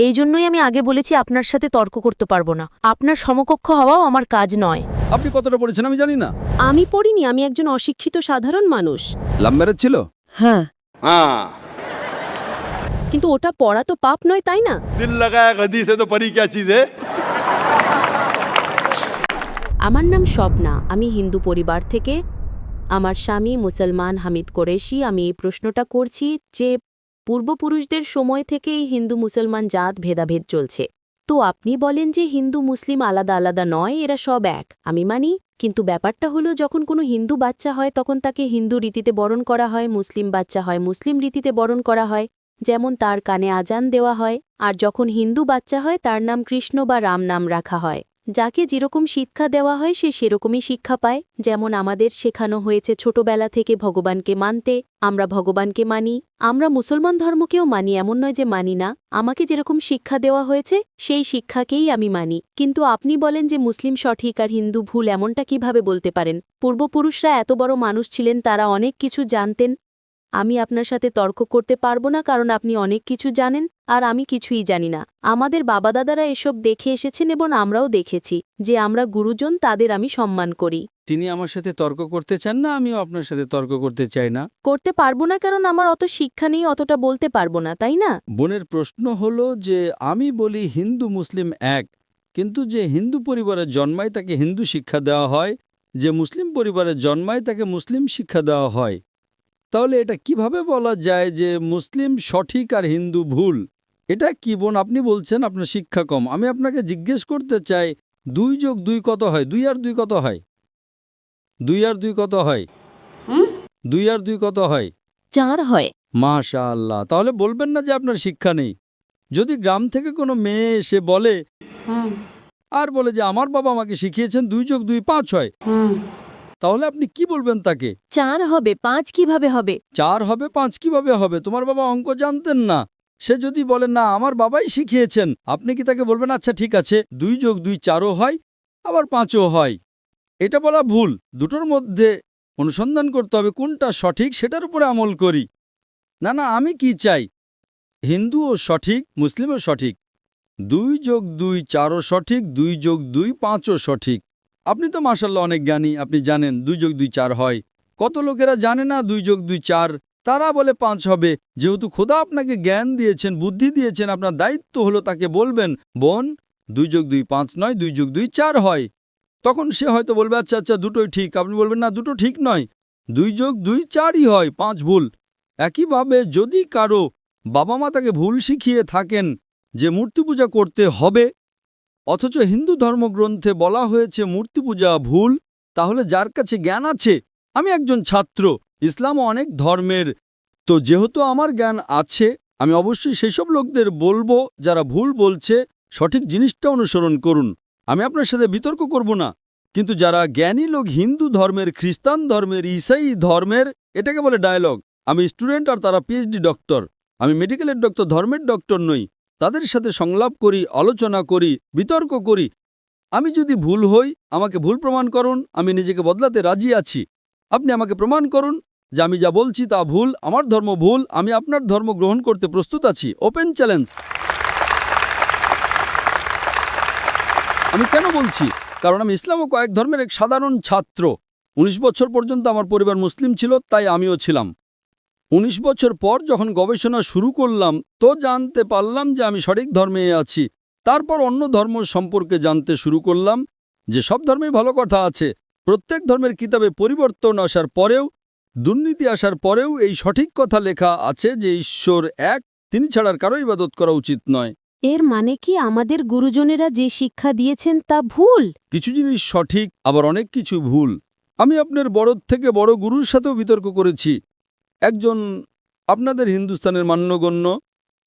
এই জন্যই আমি আগে বলেছি আপনার সাথে তর্ক করতে পারবো না। আপনার সমকক্ষ হওয়াও আমার কাজ নয়। আপনি কতটা পড়েছেন আমি জানি না। আমি পড়িনি, আমি একজন অশিক্ষিত সাধারণ মানুষ। লাভ ম্যারেজ ছিল? হ্যাঁ। কিন্তু ওটা পড়া তো পাপ নয়, তাই না? दिल लगाया गधी से तो परी क्या चीज है। আমার নাম স্বপ্না, আমি হিন্দু পরিবার থেকে। আমার স্বামী মুসলমান হামিদ কোরেশি। আমি এই প্রশ্নটা করছি যে পূর্বপুরুষদের সময় থেকেই হিন্দু মুসলমান জাত ভেদাভেদ চলছে। তো আপনি বলেন যে হিন্দু মুসলিম আলাদা আলাদা নয়, এরা সব এক। আমি মানি, কিন্তু ব্যাপারটা হলো যখন কোনো হিন্দু বাচ্চা হয় তখন তাকে হিন্দু রীতিতে বরণ করা হয়, মুসলিম বাচ্চা হয় মুসলিম রীতিতে বরণ করা হয়, যেমন তার কানে আজান দেওয়া হয়। আর যখন হিন্দু বাচ্চা হয় তার নাম কৃষ্ণ বা রাম নাম রাখা হয়। যাকে যেরকম শিক্ষা দেওয়া হয় সে সেরকমই শিক্ষা পায়। যেমন আমাদের শেখানো হয়েছে ছোটবেলা থেকে ভগবানকে মানতে, আমরা ভগবানকে মানি। আমরা মুসলমান ধর্মকেও মানি, এমন নয় যে মানি না। আমাকে যেরকম শিক্ষা দেওয়া হয়েছে সেই শিক্ষাকেই আমি মানি। কিন্তু আপনি বলেন যে মুসলিম সঠিক আর হিন্দু ভুল, এমনটা কিভাবে বলতে পারেন? পূর্বপুরুষরা এত বড় মানুষ ছিলেন, তারা অনেক কিছু জানতেন। আমি আপনার সাথে তর্ক করতে পারবো না, কারণ আপনি অনেক কিছু জানেন আর আমি কিছুই জানি না। আমাদের বাবাদাদারা এসব দেখে এসেছেন এবং আমরাও দেখেছি যে আমরা গুরুজন, তাদের আমি সম্মান করি। তিনি আমার সাথে তর্ক করতে চান না, আমিও আপনার সাথে তর্ক করতে চাই না। করতে পারবো না কারণ আমার অত শিক্ষা নেই, অতটা বলতে পারবো না, তাই না? বোনের প্রশ্ন হলো যে আমি বলি হিন্দু মুসলিম এক, কিন্তু যে হিন্দু পরিবারে জন্মায় তাকে হিন্দু শিক্ষা দেওয়া হয়, যে মুসলিম পরিবারে জন্মায় তাকে মুসলিম শিক্ষা দেওয়া হয়। তাহলে এটা কিভাবে বলা যায় যে মুসলিম সঠিক আর হিন্দু ভুল? এটা কি বোন আপনি বলছেন আপনার শিক্ষা কম। আমি আপনাকে জিজ্ঞেস করতে চাই 2 যোগ 2 কত হয়? 2 আর 2 কত হয়? 2 আর 2 কত হয়? 2 আর 2 কত হয়? 4 হয়। মাশাআল্লাহ। তাহলে বলবেন না যে আপনার শিক্ষা নেই। যদি গ্রাম থেকে কোনো মেয়ে এসে বলে আর বলে যে আমার বাবা আমাকে শিখিয়েছেন 2 যোগ 2 5 হয়, তাহলে আপনি কি বলবেন তাকে? 4 হবে, 5 কিভাবে হবে? 4 হবে 5 কিভাবে হবে? তোমার বাবা অঙ্ক জানতেন না। সে যদি বলে না আমার বাবাই শিখিয়েছেন, আপনি কি তাকে বলবেন আচ্ছা ঠিক আছে 2 যোগ 2 4ও হয় আবার 5ও হয়? এটা বলা ভুল। দুটোর মধ্যে অনুসন্ধান করতে হবে কোনটা সঠিক, সেটার উপরে আমল করি। না না, আমি কি চাই হিন্দুও সঠিক মুসলিমও সঠিক, 2 যোগ 2 4ও সঠিক, 2 যোগ 2 5ও সঠিক। আপনি তো মাশাআল্লাহ অনেক জ্ঞানী, আপনি জানেন 2 যোগ 2 4 হয়। কত লোকেরা জানে না 2 যোগ 2 4, তারা বলে 5 হবে। যেহেতু খোদা আপনাকে জ্ঞান দিয়েছেন, বুদ্ধি দিয়েছেন, আপনার দায়িত্ব হলো তাকে বলবেন বোন 2 যোগ 2 5 নয়, 2 যোগ 2 4 হয়। তখন সে হয়তো বলবে আচ্ছা আচ্ছা দুটোই ঠিক। আপনি বলবেন না দুটো ঠিক নয়, 2 যোগ 2 4ই হয়, 5 ভুল। একইভাবে যদি কারো বাবা মা তাকে ভুল শিখিয়ে থাকেন যে মূর্তি পূজা করতে হবে, অথচ হিন্দু ধর্মগ্রন্থে বলা হয়েছে মূর্তি পূজা ভুল, তাহলে যার কাছে জ্ঞান আছে, আমি একজন ছাত্র, ইসলামও অনেক ধর্মের, তো যেহেতু আমার জ্ঞান আছে আমি অবশ্যই সেসব লোকদের বলবো যারা ভুল বলছে সঠিক জিনিসটা অনুসরণ করুন। আমি আপনার সাথে বিতর্ক করব না। কিন্তু যারা জ্ঞানী লোক হিন্দু ধর্মের, খ্রিস্টান ধর্মের, ঈসাই ধর্মের, এটাকে বলে ডায়ালগ। আমি স্টুডেন্ট আর তারা পিএইচডি ডক্টর। আমি মেডিকেলের ডক্টর, ধর্মের ডক্টর নই। তাদের সাথে সংলাপ করি, আলোচনা করি, বিতর্ক করি। আমি যদি ভুল হই আমাকে ভুল প্রমাণ করুন, আমি নিজেকে বদলাতে রাজি আছি। আপনি আমাকে প্রমাণ করুন যে আমি যা বলছি তা ভুল, আমার ধর্ম ভুল, আমি আপনার ধর্ম গ্রহণ করতে প্রস্তুত আছি। Open challenge. আমি কেন বলছি? কারণ আমি ইসলাম ও কয়েক ধর্মের এক সাধারণ ছাত্র। 19 বছর পর্যন্ত আমার পরিবার মুসলিম ছিল, তাই আমিও ছিলাম। 19 বছর পর যখন গবেষণা শুরু করলাম তো জানতে পারলাম যে আমি সঠিক ধর্মে আছি। তারপর অন্য ধর্ম সম্পর্কে জানতে শুরু করলাম যে সব ধর্মেই ভালো কথা আছে। প্রত্যেক ধর্মের কিতাবে পরিবর্তন আসার পরেও, দুর্নীতি আসার পরেও এই সঠিক কথা লেখা আছে যে ঈশ্বর এক, তিনি ছাড়ার কারো ইবাদত করা উচিত নয়। এর মানে কি আমাদের গুরুজনেরা যে শিক্ষা দিয়েছেন তা ভুল? কিছু জিনিস সঠিক, আবার অনেক কিছু ভুল। আমি আপনার বড় থেকে বড় গুরুর সাথেও বিতর্ক করেছি। একজন আপনাদের হিন্দুস্তানের মান্যগণ্য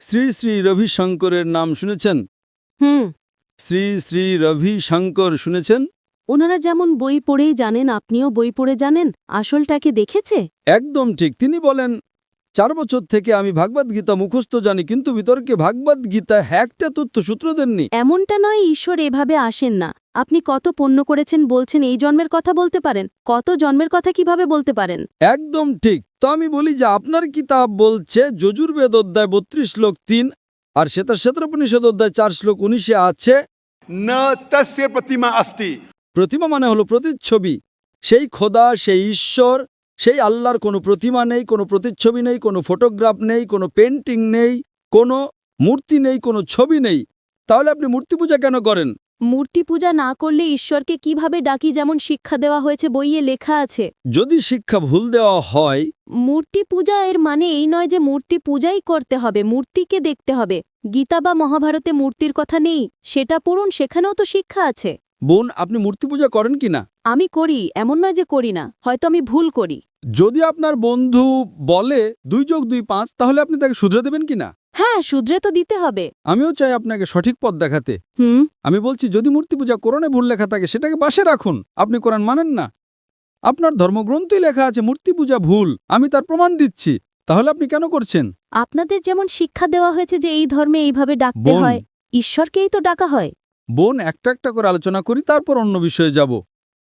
শ্রী শ্রী রবিশঙ্করের নাম শুনেছেন? শ্রী শ্রী রবিশঙ্কর শুনেছেন? ওনারা যেমন বই পড়েই জানেন, আপনিও বই পড়ে জানেন। আসলটাকে দেখেছে? একদম ঠিক। তিনি বলেন 4 বছর থেকে আমি ভাগবত গীতা মুখস্থ জানি, কিন্তু বিতর্কে ভাগবত গীতা একটা তথ্যসূত্র দেননি। এমনটা নয়, ঈশ্বর এভাবে আসেন না। আপনি কত পুণ্য করেছেন বলছেন এই জন্মের কথা বলতে পারেন? কত জন্মের কথা কিভাবে বলতে পারেন? একদম ঠিক। তো আমি বলি যে আপনার কিতাব বলছে যজুর্বেদ অধ্যায় 32 শ্লোক 3 আর শ্বেতাশ্বেতর উপনিষদ অধ্যায় 4 শ্লোক 19-এ আছে, न तस्य प्रतिमा अस्ति। প্রতিমা মানে হলো প্রতিচ্ছবি। সেই খোদা, সেই ঈশ্বর, সেই আল্লাহর কোনো প্রতিমা নেই, কোনো প্রতিচ্ছবি নেই, কোনো ফটোগ্রাফ নেই, কোনো পেন্টিং নেই, কোনো মূর্তি নেই, কোনো ছবি নেই। তাহলে আপনি মূর্তি পূজা কেন করেন? মূর্তি পূজা না করলে ঈশ্বরকে কিভাবে ডাকি, যেমন শিক্ষা দেওয়া হয়েছে, বইয়ে লেখা আছে। যদি শিক্ষা ভুল দেওয়া হয়, মূর্তি পূজা এর মানে এই নয় যে মূর্তি পূজাই করতে হবে, মূর্তিকে দেখতে হবে। গীতা বা মহাভারতে মূর্তির কথা নেই, সেটা পড়ুন, সেখানেও তো শিক্ষা আছে। বোন, আপনি মূর্তি পূজা করেন কিনা? আমি করি, এমন নয় যে করি না, হয়তো আমি ভুল করি। যদি আপনার বন্ধু বলে 2 যোগ 2 5, তাহলে আপনি তাকে শুধরে দেবেন কিনা? হ্যাঁ, শুধরে তো দিতে হবে। আমিও চাই আপনাকে সঠিক পথ দেখাতে। আমি বলছি, যদি মূর্তি পূজা কোরআনে ভুল লেখা থাকে সেটাকে পাশে রাখুন। আপনি কোরআন মানেন না, আপনার ধর্মগ্রন্থই লেখা আছে মূর্তি পূজা ভুল, আমি তার প্রমাণ দিচ্ছি। তাহলে আপনি কেন করছেন? আপনাদের যেমন শিক্ষা দেওয়া হয়েছে যে এই ধর্মে এইভাবে ডাকতে বোন। হয়, ঈশ্বরকেই তো ডাকা হয়। বোন, একটা একটা করে আলোচনা করি, তারপর অন্য বিষয়ে যাব।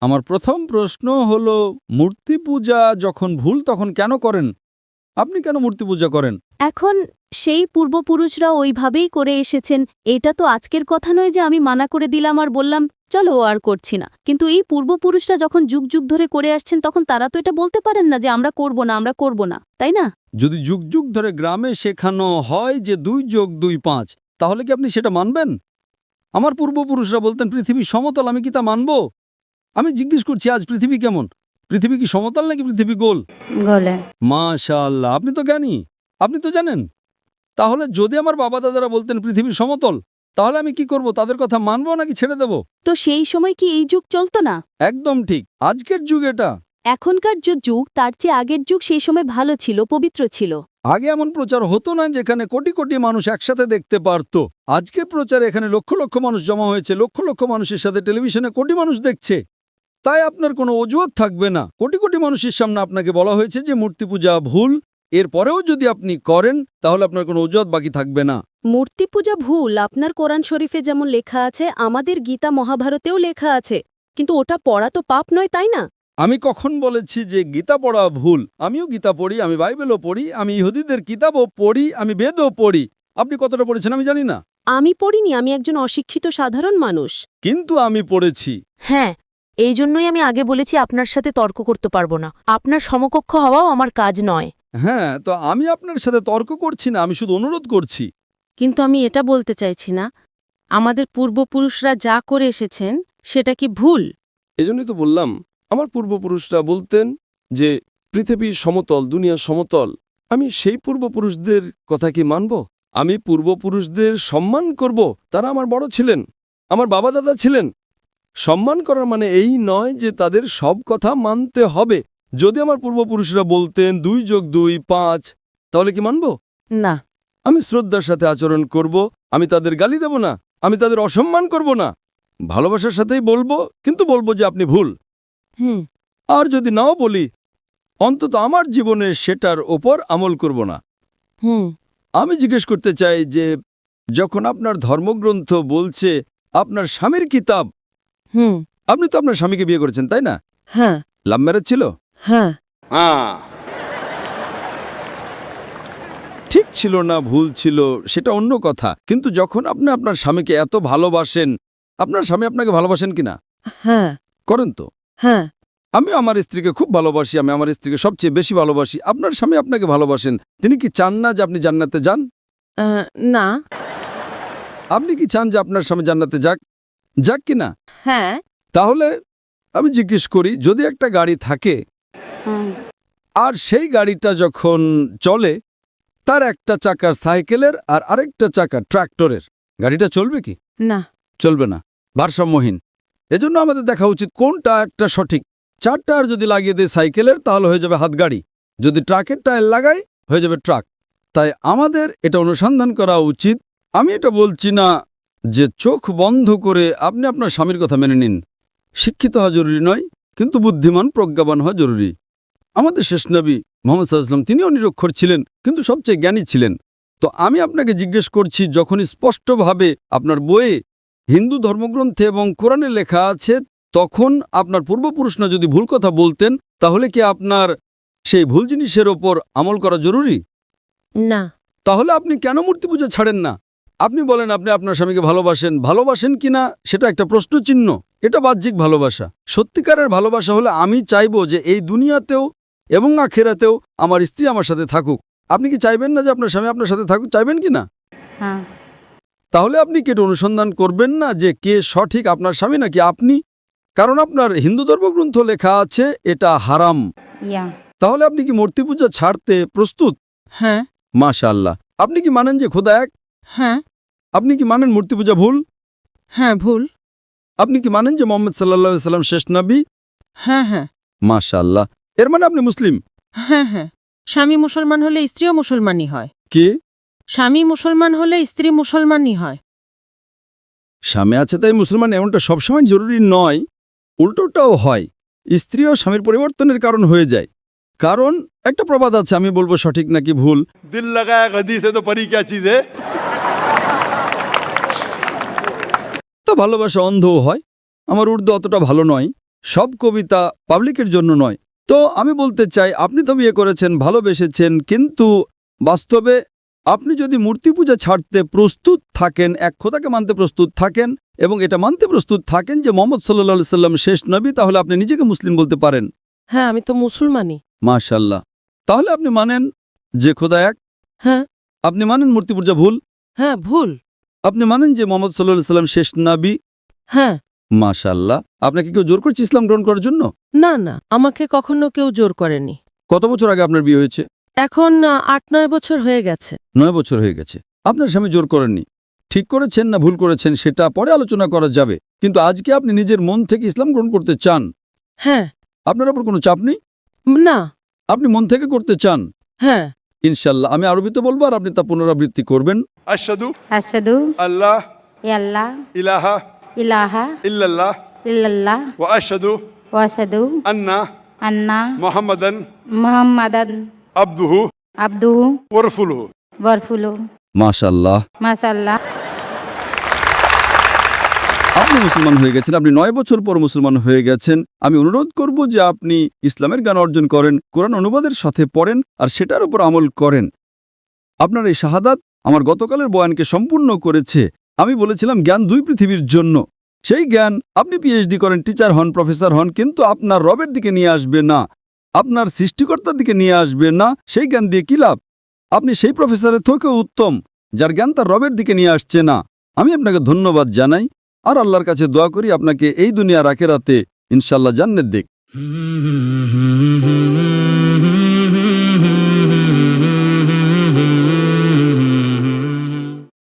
আমার প্রথম প্রশ্ন হলো, মূর্তি পূজা যখন ভুল তখন কেন করেন? আপনি কেন মূর্তি পূজা করেন? এখন সেই পূর্বপুরুষরা ওইভাবেই করে এসেছেন, এটা তো আজকের কথা নয় যে আমি মানা করে দিলাম আর বললাম চলো আর করছি না। কিন্তু এই পূর্বপুরুষরা যখন যুগ যুগ ধরে করে আসছেন, তখন তারা তো এটা বলতে পারেন না যে আমরা করব না, আমরা করব না, তাই না? যদি যুগ যুগ ধরে গ্রামে শেখানো হয় যে 2 যোগ 2 5, তাহলে কি আপনি সেটা মানবেন? আমার পূর্বপুরুষরা বলতেন পৃথিবী সমতল, আমি কি তা মানব? আমি জিজ্ঞেস করছি, আজ পৃথিবী কেমন? পৃথিবী কি সমতল নাকি পৃথিবী গোল? গলে। মাশাআল্লাহ, আপনি তো জ্ঞানী, আপনি তো জানেন। তাহলে যদি আমার বাবা দাদারা বলতেন পৃথিবী সমতল, তাহলে আমি কি করব? তাদের কথা মানবো নাকি ছেড়ে দেব? তো সেই সময় কি এই যুগ চলতো না? একদম ঠিক, আজকের যুগ এটা। এখনকার যে যুগ তার চেয়ে আগের যুগ সেই সময় ভালো ছিল, পবিত্র ছিল। আগে এমন প্রচার হতো না যেখানে কোটি কোটি মানুষ একসাথে দেখতে পারত। আজকে প্রচারে এখানে লক্ষ লক্ষ মানুষ জমা হয়েছে, লক্ষ লক্ষ মানুষের সাথে টেলিভিশনে কোটি মানুষ দেখছে। তাই আপনার কোনো অজুহাত থাকবে না। কোটি কোটি মানুষের সামনে আপনাকে বলা হয়েছে যে মূর্তি পূজা ভুল, এরপরেও যদি আপনি করেন তাহলে আপনার কোনো অজুহাত বাকি থাকবে না। মূর্তি পূজা ভুল আপনার কোরআন শরীফে যেমন লেখা আছে, আমাদের গীতা মহাভারতেও লেখা আছে, কিন্তু ওটা পড়া তো পাপ নয়, তাই না? আমি কখন বলেছি যে গীতা পড়া ভুল? আমিও গীতা পড়ি, আমি বাইবেলও পড়ি, আমি ইহুদিদের কিতাবও পড়ি, আমি বেদও পড়ি। আপনি কতটা পড়েছেন আমি জানি না, আমি পড়িনি, আমি একজন অশিক্ষিত সাধারণ মানুষ। কিন্তু আমি পড়েছি। হ্যাঁ, এই জন্যই আমি আগে বলেছি আপনার সাথে তর্ক করতে পারবো না। আপনার সমকক্ষ হওয়াও আমার কাজ নয়। হ্যাঁ, তো আমি আপনার সাথে তর্ক করছি না, আমি শুধু অনুরোধ করছি। কিন্তু আমি এটা বলতে চাইছি না আমাদের পূর্বপুরুষরা যা করে এসেছেন সেটা কি ভুল? এজন্যই তো বললাম, আমার পূর্বপুরুষরা বলতেন যে পৃথিবী সমতল, দুনিয়া সমতল। আমি সেই পূর্বপুরুষদের কথা কি মানব? আমি পূর্বপুরুষদের সম্মান করব, তারা আমার বড় ছিলেন, আমার বাবা দাদা ছিলেন। সম্মান করার মানে এই নয় যে তাদের সব কথা মানতে হবে। যদি আমার পূর্বপুরুষরা বলতেন 2 যোগ 2 5, তাহলে কি মানব? না। আমি শ্রদ্ধার সাথে আচরণ করব, আমি তাদের গালি দেব না, আমি তাদের অসম্মান করব না, ভালোবাসার সাথেই বলবো, কিন্তু বলবো যে আপনি ভুল। হুম। আর যদি নাও বলি, অন্তত আমার জীবনে সেটার ওপর আমল করব না। হুম। আমি জিজ্ঞেস করতে চাই যে যখন আপনার ধর্মগ্রন্থ বলছে আপনার স্বামীর কিতাব, হুম। আপনি তো আপনার স্বামীকে বিয়ে করেছেন, তাই না? হ্যাঁ। লাভ ম্যারেজ ছিল? হ্যাঁ। हाँ ঠিক ছিল না ভুল ছিল সেটা অন্য কথা, কিন্তু যখন আপনি আপনার স্বামীকে এত ভালোবাসেন, আপনার স্বামী আপনাকে ভালোবাসেন কিনা? হ্যাঁ। করেন তো? হ্যাঁ। আমি আমার স্ত্রীকে খুব ভালোবাসি, আমি আমার স্ত্রীকে সবচেয়ে বেশি ভালোবাসি। আপনার স্বামী আপনাকে ভালোবাসেন, তিনি কি চান না যে আপনি জান্নাতে যান? না। আপনি কি চান যে আপনার স্বামী জান্নাতে যাক? যাক কিনা? হ্যাঁ। তাহলে আমি জিজ্ঞেস করি, যদি একটা গাড়ি থাকে আর সেই গাড়িটা যখন চলে, তার একটা চাকা সাইকেলের আর আরেকটা চাকা ট্রাক্টরের, গাড়িটা চলবে কি? না। চলবে না, ভারসাম্যহীন। এজন্য আমাদের দেখা উচিত কোনটা একটা সঠিক। 4 টায়ার যদি লাগিয়ে দেয় সাইকেলের, তাহলে হয়ে যাবে হাতগাড়ি। যদি ট্রাকের টায়ার লাগাই, হয়ে যাবে ট্রাক। তাই আমাদের এটা অনুসন্ধান করা উচিত। আমি এটা বলছি না যে চোখ বন্ধ করে আপনি আপনার স্বামীর কথা মেনে নিন। শিক্ষিত হওয়া জরুরি নয়, কিন্তু বুদ্ধিমান প্রজ্ঞাবান হওয়া জরুরি। আমাদের শেষ নবী মুহাম্মদ সাল্লাল্লাহু আলাইহি ওয়াসাল্লাম, তিনিও নিরক্ষর ছিলেন, কিন্তু সবচেয়ে জ্ঞানী ছিলেন। তো আমি আপনাকে জিজ্ঞেস করছি, যখন স্পষ্টভাবে আপনার বইয়ে হিন্দু ধর্মগ্রন্থে এবং কোরআনে লেখা আছে, তখন আপনার পূর্বপুরুষরা যদি ভুল কথা বলতেন, তাহলে কি আপনার সেই ভুল জিনিসের ওপর আমল করা জরুরি? না। তাহলে আপনি কেন মূর্তি পূজা ছাড়েন না? আপনি বলেন আপনি আপনার স্বামীকে ভালোবাসেন কিনা সেটা একটা প্রশ্নচিহ্ন। এটা বাহ্যিক ভালোবাসা। সত্যিকারের ভালোবাসা হলে আমি চাইবো যে এই দুনিয়াতেও এবং আখেরাতেও আমার স্ত্রী আমার সাথে থাকুক। আপনি কি চাইবেন না যে আপনার স্বামী আপনার সাথে থাকুক? চাইবেন কি না? হ্যাঁ। তাহলে আপনি কি এটা অনুসন্ধান করবেন না যে কে সঠিক, আপনার স্বামী নাকি আপনি? কারণ আপনার হিন্দু ধর্মগ্রন্থ লেখা আছে এটা হারাম। ইয়া। তাহলে আপনি কি মূর্তি পূজা ছাড়তে প্রস্তুত? হ্যাঁ। মাশাআল্লাহ। আপনি কি মানেন যে খোদা এক? হ্যাঁ। আপনি কি মানেন মূর্তি পূজা ভুল? হ্যাঁ, ভুল। আপনি কি মানেন যে মোহাম্মদ সাল্লাল্লাহু আলাইহি সাল্লাম শেষ নবী? হ্যাঁ, হ্যাঁ। মাশাআল্লাহ। এর মানে আপনি মুসলিম? হ্যাঁ, হ্যাঁ। স্বামী মুসলমান হলে স্ত্রীও মুসলমানই হয়। কি? স্বামী মুসলমান হলে স্ত্রী মুসলমানই হয়। স্বামী আছে তাই মুসলমান এমনটা সবসময় জরুরি নয়, উল্টোটাও হয়। স্ত্রীও স্বামীর পরিবর্তনের কারণ হয়ে যায়। কারণ একটা প্রবাদ আছে, আমি বলবো সঠিক নাকি ভুল। दिल लगाया गदी से तो परी क्या चीज है। তো ভালোবাসা অন্ধও হয়। আমার উর্দু অতটা ভালো নয়, সব কবিতা পাবলিকের জন্য নয়। তো আমি বলতে চাই, আপনি তো বিয়ে করেছেন, ভালোবেসেছেন, কিন্তু বাস্তবে আপনি যদি মূর্তি পূজা ছাড়তে প্রস্তুত থাকেন, এক খোদাকে মানতে প্রস্তুত থাকেন এবং এটা মানতে প্রস্তুত থাকেন যে মোহাম্মদ সাল্লাল্লাহু আলাইহি সাল্লাম শেষ নবী, তাহলে আপনি নিজেকে মুসলিম বলতে পারেন। হ্যাঁ, আমি তো মুসলমানই। মাশাআল্লাহ। তাহলে আপনি মানেন যে খোদা এক? হ্যাঁ। আপনি মানেন মূর্তি পূজা ভুল? হ্যাঁ, ভুল। আপনি মানেন যে মোহাম্মদ সাল্লাল্লাহু আলাইহি সাল্লাম শেষ নবী? হ্যাঁ। মাশাআল্লাহ। আপনাকে কেউ জোর করছে ইসলাম গ্রহণ করার জন্য? না, না, আমাকে কখনো কেউ জোর করেনি। কত বছর আগে আপনার বিয়ে হয়েছে? এখন ৮-৯ বছর হয়ে গেছে। 9 বছর হয়ে গেছে। আপনার স্বামী জোর করেননি। ঠিক করেছেন না ভুল করেছেন সেটা পরে আলোচনা করা যাবে, কিন্তু আজকে আপনি নিজের মন থেকে ইসলাম গ্রহণ করতে চান। হ্যাঁ। আপনার উপর কোনো চাপ নেই, না। আপনি মন থেকে করতে চান। হ্যাঁ। ইনশাআল্লাহ। আমি আরবিতে বলবো আর আপনি তা পুনরাবৃত্তি করবেন। अशहदु আশহাদু अल्लाह আল্লাহ इलाहा ইলাহা इल्लल्लाह ইল্লাল্লাহ व अशहदु ওয়া আশহাদু अन्ना আন্না मुहम्मदन মুহাম্মাদান अब्दुहु আবদুহু व रसूलुहु। ওয়া রাসূলুহু। মাশাআল্লাহ। মাশাআল্লাহ। আপনি মুসলমান হয়ে গেছেন, আপনি 9 বছর পর মুসলমান হয়ে গেছেন। আমি অনুরোধ করব যে আপনি ইসলামের জ্ঞান অর্জন করেন, কোরআন অনুবাদের সাথে পড়েন আর সেটার উপর আমল করেন। আপনার এই শাহাদাত আমার গতকালের বয়ানকে সম্পূর্ণ করেছে। আমি বলেছিলাম জ্ঞান 2 পৃথিবীর জন্য। সেই জ্ঞান আপনি পিএইচডি করেন, টিচার হন, প্রফেসর হন, কিন্তু আপনার রবের দিকে নিয়ে আসবে না, আপনার সৃষ্টিকর্তার দিকে নিয়ে আসবে না। সেই জ্ঞান দিয়ে কি লাভ? আপনি সেই প্রফেসরের থেকেও উত্তম যার জ্ঞান তার রবের দিকে নিয়ে আসছে না। আমি আপনাকে ধন্যবাদ জানাই আর আল্লাহর কাছে দোয়া করি আপনাকে এই দুনিয়ার আখিরাতে ইনশাআল্লাহ জান্নাত দিক।